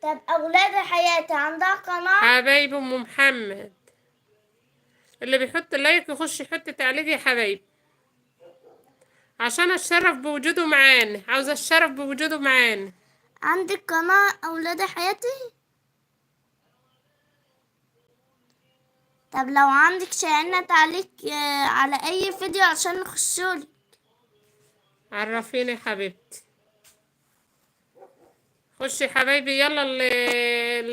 طب أولاد حياتي عندها قناة؟ حبايب ام محمد، اللي بيحط لايك يخش يحط تعليق يا حبايب، عشان اتشرف بوجوده معانا. عاوزه الشرف بوجوده معانا. عندك قناة أولاد حياتي؟ طب لو عندك شيلنا تعليق على أي فيديو عشان نخشولي. عرفيني يا حبيبتي. خشي يا حبايبي يلا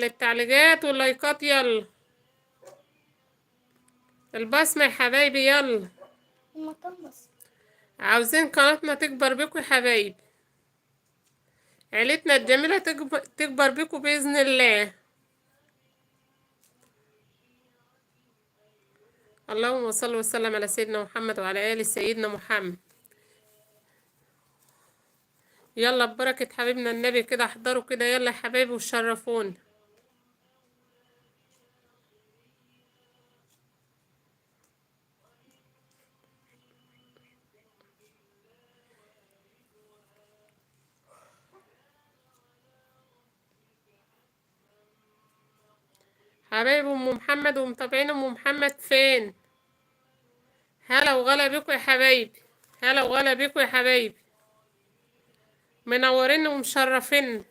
التعليقات واللايكات يلا. البصمة يا حبايبي يلا. المكان بس. عاوزين قناتنا تكبر بيكم يا حبايبي، عيلتنا الجميلة تكبر بيكم بإذن الله. اللهم صل وسلم على سيدنا محمد وعلى آل سيدنا محمد. يلا ببركة حبيبنا النبي كده احضروا كده يلا يا حبايبي وشرفونا. حبايب ام محمد ومتابعين ام محمد فين؟ هلا وغلا بيكم يا حبايبي، هلا وغلا بيكم يا حبايبي، منورين ومشرفين.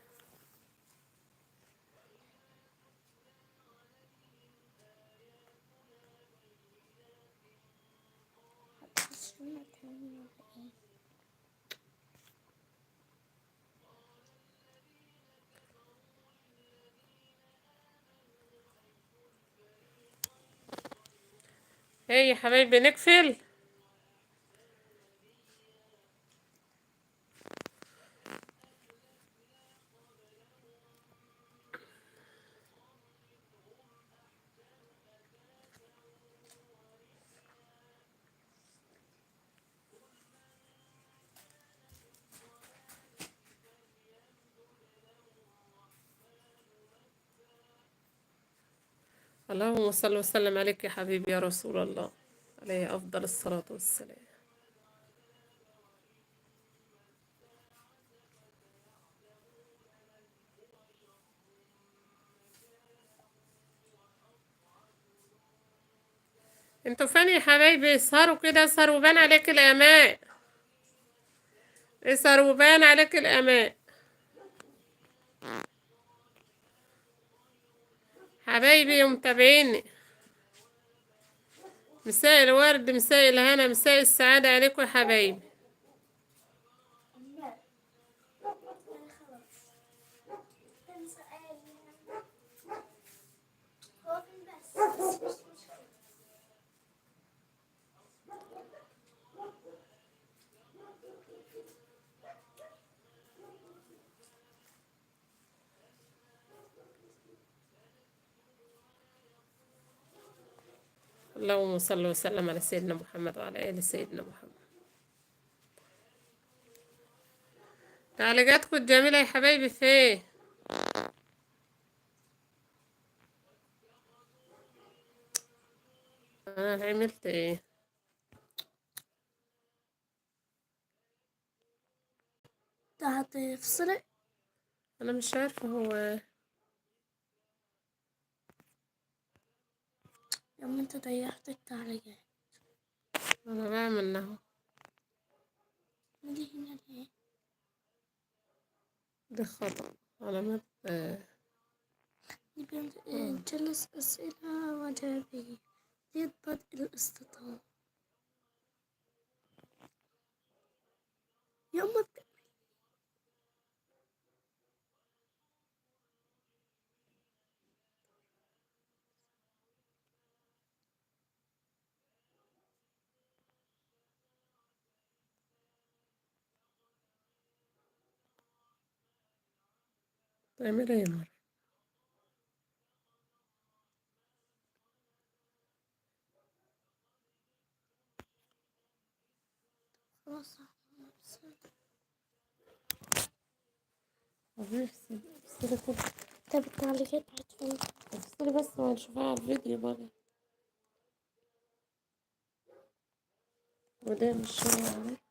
ايه يا حبايبي نقفل. اللهم صل وسلم عليك يا حبيبي يا رسول الله، عليه افضل الصلاة والسلام. انتوا فين يا حبايبي؟ اسهروا كده، اسهروا وبان عليك الاماء، اسهروا وبان عليك الاماء. حبايبي ومتابعيني، مساء الورد، مساء الهنا، مساء السعادة عليكم يا حبايبي. اللهم صل وسلم على سيدنا محمد وعلى آل سيدنا محمد. تعليقاتكم الجميلة يا حبايبي فين؟ انا عملت ايه؟ ده هتفصلي. انا مش عارفة هو. يا أما انت ضيعت التعليقات. انا بعمل اهو. دي هنا ليه؟ ده خطأ علامات جلس أسئلة وجابي ضد بدء الاستطاعة. يا أما تعملها يا مرة. خلاص. افصلي كده، طب التعليقات هتفهم. افصلي بس ونشوفها على الفيديو بقى. وده مش شغال عليك.